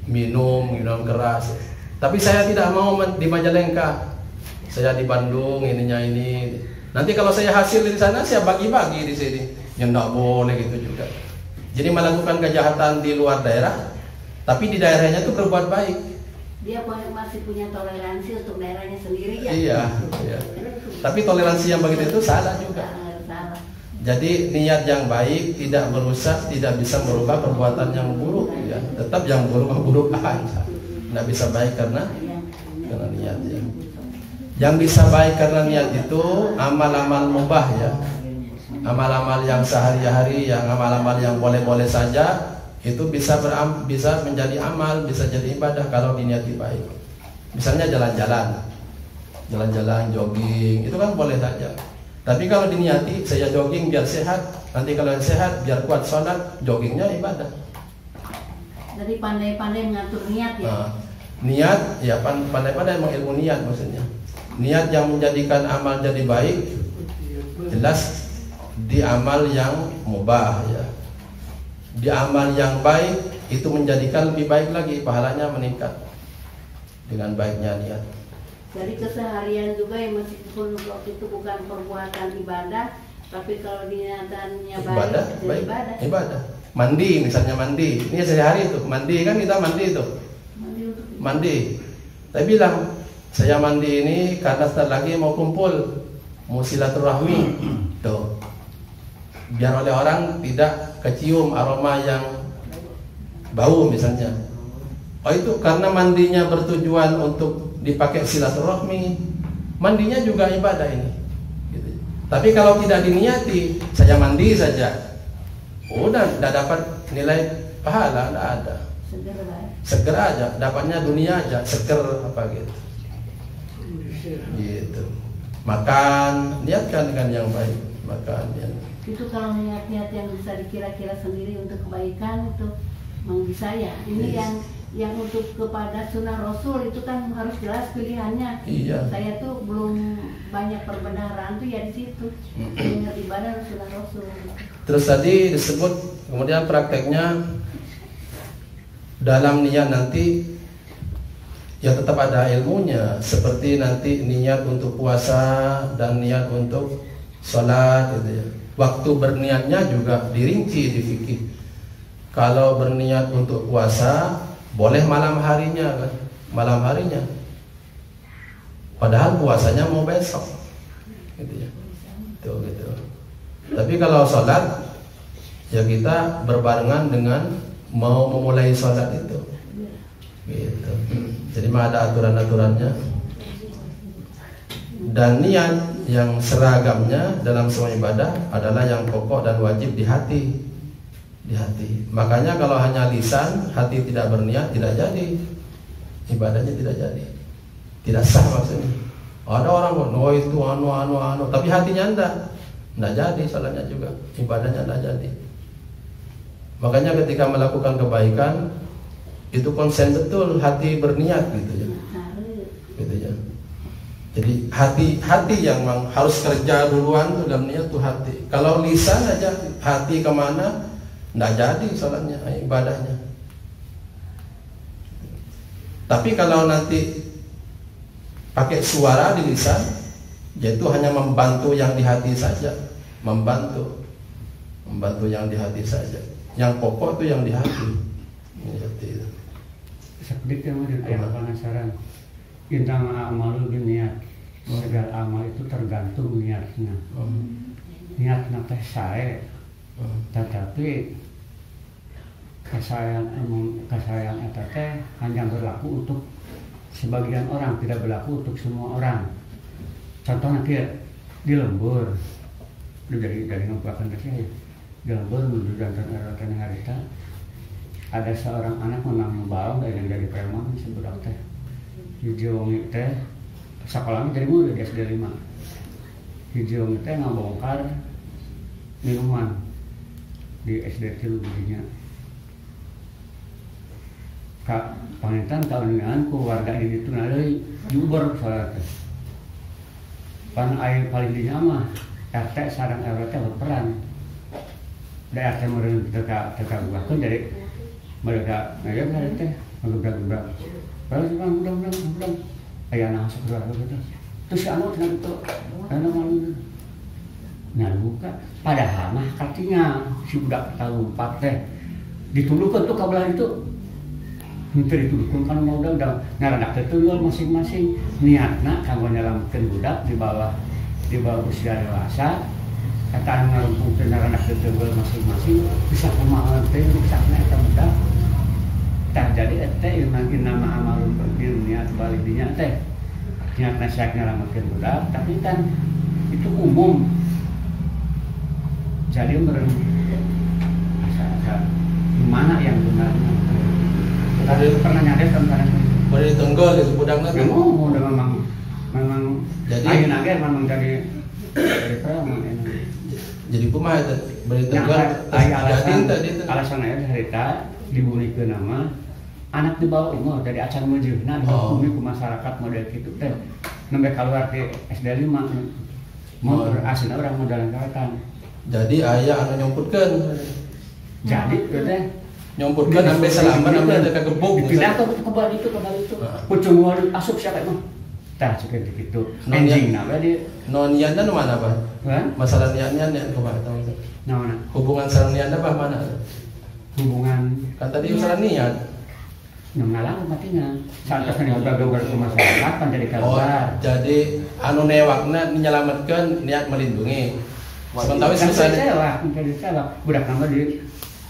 minum keras. Tapi saya tidak mau di Majalengka. Saya di Bandung ininya ini. Nanti kalau saya hasil di sana saya bagi-bagi di sini. Ya enggak boleh gitu juga. Jadi melakukan kejahatan di luar daerah, tapi di daerahnya itu berbuat baik. Dia masih punya toleransi untuk daerahnya sendiri ya. Iya, iya. Tapi toleransi yang begitu itu salah juga. Salah. Jadi niat yang baik tidak merusak, tidak bisa merubah perbuatan yang buruk ya. Tetap yang buruk aja. Tidak bisa baik karena niat ya. Yang bisa baik karena niat itu amal-amal mubah ya. Amal-amal yang sehari-hari, yang amal-amal yang boleh-boleh saja itu bisa menjadi amal, bisa jadi ibadah kalau diniati baik. Misalnya jalan-jalan, jogging, itu kan boleh saja. Tapi kalau diniati, saya jogging biar sehat, nanti kalau sehat biar kuat sholat, joggingnya ibadah. Jadi pandai-pandai mengatur niat ya. Nah, niat ya pandai-pandai mengilmu niat maksudnya. Niat yang menjadikan amal jadi baik, jelas di amal yang mubah ya. Di amal yang baik itu menjadikan lebih baik lagi, pahalanya meningkat dengan baiknya niat. Jadi keseharian juga yang meskipun waktu itu bukan perbuatan ibadah, tapi kalau niatannya baik, ibadah. Mandi misalnya mandi, ini sehari itu mandi kan kita mandi itu. Mandi. Saya bilang saya mandi ini karena setelah lagi mau kumpul, mau silaturahmi, tuh. Biar oleh orang tidak kecium aroma yang bau misalnya. Oh itu karena mandinya bertujuan untuk dipakai silaturahmi, mandinya juga ibadah ini. Gitu. Tapi kalau tidak diniati, saya mandi saja, udah tidak dapat nilai pahala, tidak ada. Seger aja, dapatnya dunia aja, seger apa gitu. Gitu. Makan, niatkan dengan yang baik, makan ya. Itu kalau niat-niat yang bisa dikira-kira sendiri untuk kebaikan itu memang bisa ya. Ini yang untuk kepada sunnah Rasul itu kan harus jelas pilihannya. Iya. Saya tuh belum banyak perbenaran tuh ya di situ. Ingat ibadah sunnah Rasul. Terus tadi disebut kemudian prakteknya dalam niat nanti ya tetap ada ilmunya, seperti nanti niat untuk puasa dan niat untuk sholat gitu ya. Waktu berniatnya juga dirinci di fikih. Kalau berniat untuk puasa boleh malam harinya kan, malam harinya. Padahal puasanya mau besok, gitu ya. Gitu. Tapi kalau sholat ya kita berbarengan dengan mau memulai sholat itu, gitu. Jadi mah ada aturan-aturannya. Dan niat yang seragamnya dalam semua ibadah adalah yang pokok dan wajib di hati. Di hati. Makanya kalau hanya lisan, hati tidak berniat, tidak jadi. Ibadahnya tidak jadi. Tidak sah maksudnya. Ada orang oh itu anu, tapi hatinya enggak jadi, salahnya juga. Ibadahnya enggak jadi. Makanya ketika melakukan kebaikan itu konsen betul, hati berniat gitu ya. Gitu ya. Jadi hati yang harus kerja duluan tuh dalam niat tuh hati. Kalau lisan aja hati kemana, nggak jadi sholatnya, ibadahnya. Tapi kalau nanti pakai suara di lisan, yaitu hanya membantu yang di hati saja, membantu yang di hati saja. Yang pokok itu yang di hati. Seperti kemudian ayat penasaran. Intama amalu biniat. Segala amal itu tergantung niatnya. Niatnya teh sae. Tetapi kasayang eta teh hanya berlaku untuk sebagian orang, tidak berlaku untuk semua orang. Contohnya kayak di lembur, dari ngapakan kasih di lembur menuju dan harita ada seorang anak menang balong dari preman sebudak teh hijau teh sekolahnya dari muda di SD 5 hijau teh ngabongkar minuman di SD 3 begini kak pangitan tahun keluarga ini tuh nalai jubur soalnya pan air paling dinama RT sarang RT berperan dari RT mereka buahkan dari mereka teh ngegebrak-gebrak kalau mudah ayah nang sekeluar gitu terus si anu tinggal itu karena malu nah buka padahal mah kakinya si budak tahu 4 teh ditundukkan tuh kabelah itu minta ditundukkan kan mau udah ngaranak ketujuan masing-masing niatna kanggo nyelametkeun budak di bawah usia dewasa kata ngarumpukeun ngaranak ketujuan masing-masing bisa kumaha teh rusakna eta budak tah jadi teh nama amal niat balik dinya teh niat nasihat nyelametkeun budak tapi kan itu umum jadi asa mana yang benar ada pernah nyadar tentang beri tenggol itu budakna ya mau udah memang jadi ayeuna ge memang dari perang jadi kumaha eta beri tenggol alasan aya harita dibunikeun nama anak di bawah umur dari acan meujeuhna dihukumi ku masyarakat model kitu teh nembe kaluar di SD 5 motor asina urang modal karakan jadi aya anu nyomputkeun jadi teh nyomputkeun sampai salaman sampai teh kagebuk dipindah ke kebal itu pucung walu asup siapa itu tah ceuk kitu enjingna we di niatna nu mana Pak masalah niatnya kumaha eta naonna hubungan sareng niatna Pak mana hubungan kan tadi masalah niat ngalang matinya saat kesana udah ke masyarakat kan jadi kabar jadi anu newakna nyelametkeun niat melindungi sementara selesai mencari cewek budak nama di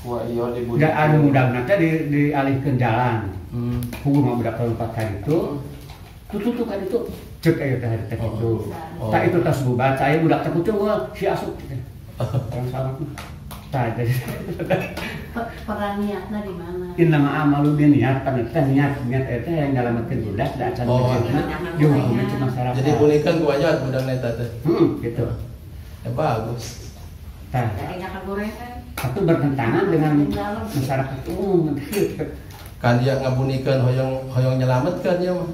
wah iya di udah anu mudah nanti dialihkan jalan hubungan budak kelompat kali itu tutup kan itu cek aja teh itu tak itu tas bubat saya budak terkucung si asup orang salah tak jadi perang niatnya di mana? Innama amalu niat paneta niat eta yang nyalametkeun budak da acan dihukum ke masyarakat. Jadi pulihkan ku aja budak eta teh. Gitu. Ya bagus. Tah. Itu bertentangan dengan masyarakat umum. Kan dia ngabunikeun hoyong nyelametkeun ya mah.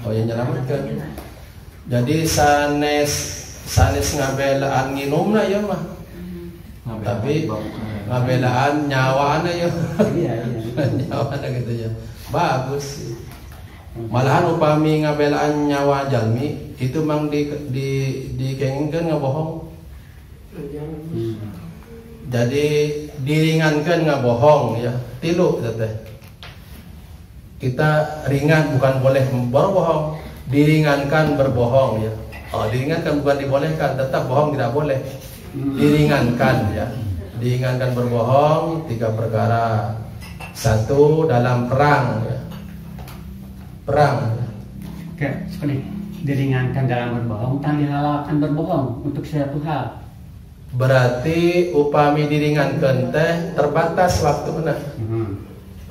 Hoyong nyelametkeun. Jadi sanes ngabelaan nginumna ya mah. Tapi ngabelaan nyawana ya. Iya. Nyawana gitu ya. Bagus. Malahan upami ngabelaan nyawa jalmi itu mang dikengengkeun ngabohong. Jadi diringankan ngabohong ya. Tilu teh. Kita ringan bukan boleh berbohong, diringankan berbohong ya. Oh, diringankan bukan dibolehkan, tetap bohong tidak boleh. Diringankan ya. Diringankan berbohong 3 perkara. 1 dalam perang ya. Perang. Oke, sekali diringankan dalam berbohong, tan dihalalkan berbohong untuk suatu hal. Berarti upami diringankan teh terbatas waktu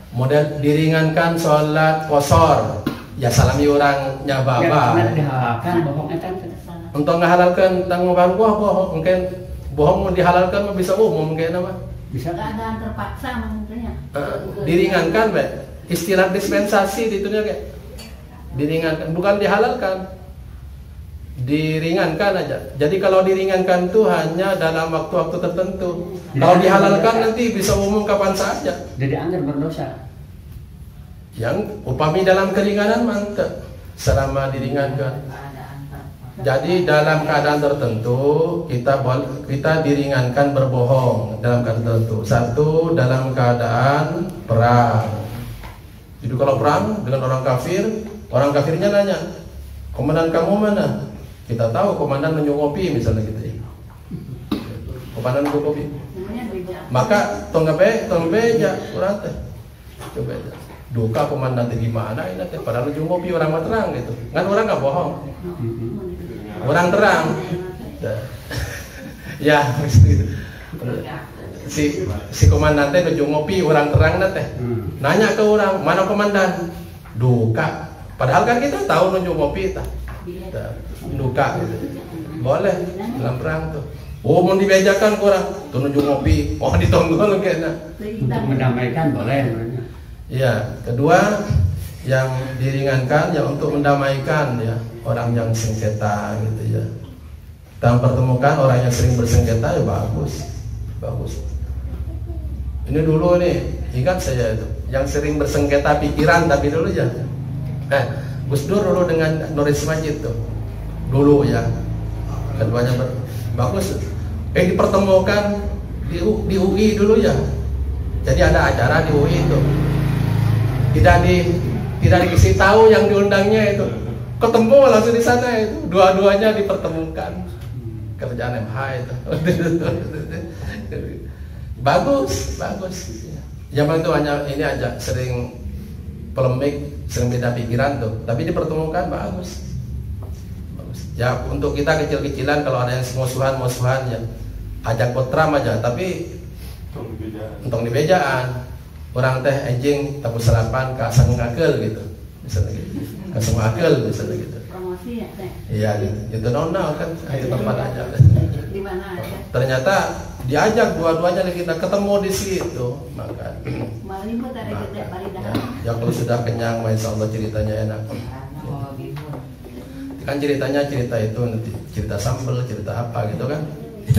model diringankan sholat kosor ya salami orang nyababa dihalalkan bohong eta untuk ngahalalkan tanggung bohong mungkin bohong mau dihalalkan bisa umum mungkin apa Bisa keadaan terpaksa maksudnya. Diringankan, Pak. Istilah dispensasi di dunia kayak diringankan, bukan dihalalkan. Diringankan aja. Jadi kalau diringankan itu hanya dalam waktu-waktu tertentu. Kalau dihalalkan nanti bisa umum kapan saja. Jadi anggar berdosa. Yang upami dalam keringanan mantap selama diringankan. Jadi dalam keadaan tertentu kita diringankan berbohong dalam keadaan tertentu. Satu, dalam keadaan perang. Jadi kalau perang dengan orang kafirnya nanya, komandan kamu mana? Kita tahu komandan minum kopi misalnya gitu ya. Komandan minum kopi. Maka tong beja kurang teh. Coba aja. Duka komandan teh gimana ini teh padahal minum kopi orang mah terang gitu. Kan orang nggak bohong. Orang terang. Ya, gitu. Si komandan teh nuju ngopi orang terang teh. Nanya ke orang, "Mana komandan?" Duka. Padahal kan kita tahu nuju ngopi tah. Duka gitu. Boleh dalam perang tuh. Oh, mau dibejakan kurang. Tuh nuju ngopi. Oh, ditonggol kayaknya. Untuk mendamaikan boleh. Ya, kedua yang diringankan ya untuk mendamaikan ya orang yang sengketa gitu ya. Kita pertemukan orang yang sering bersengketa ya bagus. Ini dulu nih, ingat saya itu yang sering bersengketa pikiran tapi dulu ya. Gus Dur dulu dengan Nuris Majid tuh. Dulu ya. Keduanya bagus. Dipertemukan di UI dulu ya. Jadi ada acara di UI itu. Tidak dikasih tahu yang diundangnya itu. Ketemu langsung di sana itu. Dua-duanya dipertemukan. Kerjaan MH itu. Bagus. Zaman itu hanya ini aja sering polemik, sering beda pikiran tuh. Tapi dipertemukan bagus. Ya untuk kita kecil-kecilan kalau ada yang musuhan ya ajak potram aja. Tapi untung di bejaan. Orang teh anjing tabu sarapan ke asang ngakil gitu. Misalnya gitu. Asang ngakil misalnya gitu. Promosi ya teh. Iya gitu. Itu nona kan di tempat aja. Di mana aja. Ternyata diajak dua-duanya kita ketemu di situ makan. Malimut ada gede paridah. Ya kalau sudah kenyang, insya Allah ceritanya enak. Kan ceritanya cerita itu nanti cerita sambal, cerita apa gitu kan?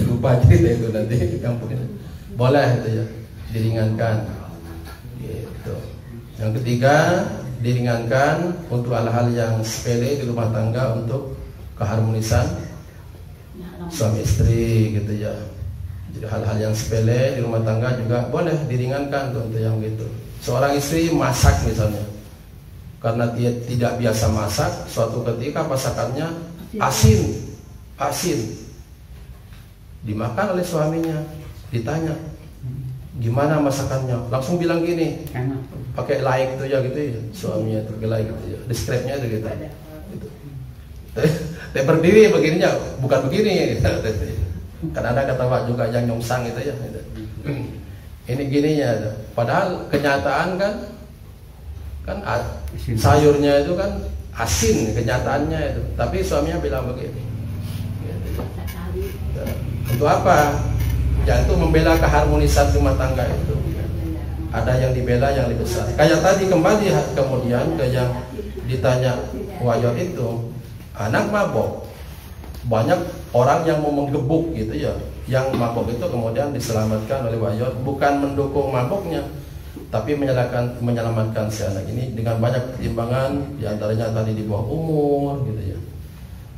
Lupa cerita itu nanti di kampung ini. Boleh itu ya, diringankan. Gitu. Yang ketiga, diringankan untuk hal-hal yang sepele di rumah tangga untuk keharmonisan suami istri gitu ya. Jadi hal-hal yang sepele di rumah tangga juga boleh diringankan tuh untuk yang gitu. Seorang istri masak misalnya, karena dia tidak biasa masak, suatu ketika masakannya asin, dimakan oleh suaminya, ditanya gimana masakannya, langsung bilang gini, pakai like tuh ya gitu ya, suaminya tergelai gitu ya, describe-nya itu gitu. Teh berdiri begininya, bukan begini. Kan ada kata Pak juga yang nyongsang itu ya. Ini gininya, padahal kenyataan kan sayurnya itu kan asin kenyataannya itu, tapi suaminya bilang begini. Untuk apa? Ya itu membela keharmonisan rumah tangga itu. Ada yang dibela yang lebih besar. Kayak tadi kembali kemudian ke yang ditanya Wayot itu, anak mabok. Banyak orang yang mau menggebuk gitu ya. Yang mabok itu kemudian diselamatkan oleh Wayot, bukan mendukung maboknya, tapi menyelamatkan si anak ini dengan banyak pertimbangan, diantaranya tadi di bawah umur gitu ya,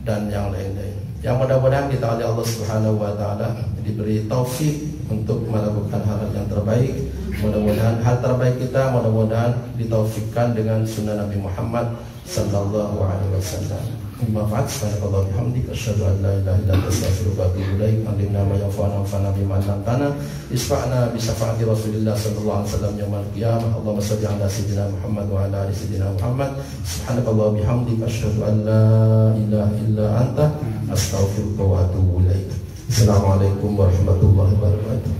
dan yang lain-lain. Yang mudah-mudahan kita oleh Allah Subhanahu wa taala diberi taufik untuk melakukan hal yang terbaik. Mudah-mudahan hal terbaik kita mudah-mudahan ditaufikkan dengan sunnah Nabi Muhammad sallallahu alaihi wasallam. Mafat subhanallahi bihamdika asyhadu an la ilaha illa anta astaghfiruka wa atubu ilaik. Alimna ma yanfa'una wanfa'na bima 'allamtana. Isfa'na bi syafaati Rasulillah sallallahu alaihi wasallam yaumil qiyamah. Allahumma shalli ala sayyidina Muhammad wa ala ali sayyidina Muhammad. Subhanallahi bihamdika asyhadu an la ilaha illa anta astaghfiruka wa atubu ilaik. Assalamualaikum warahmatullahi wabarakatuh.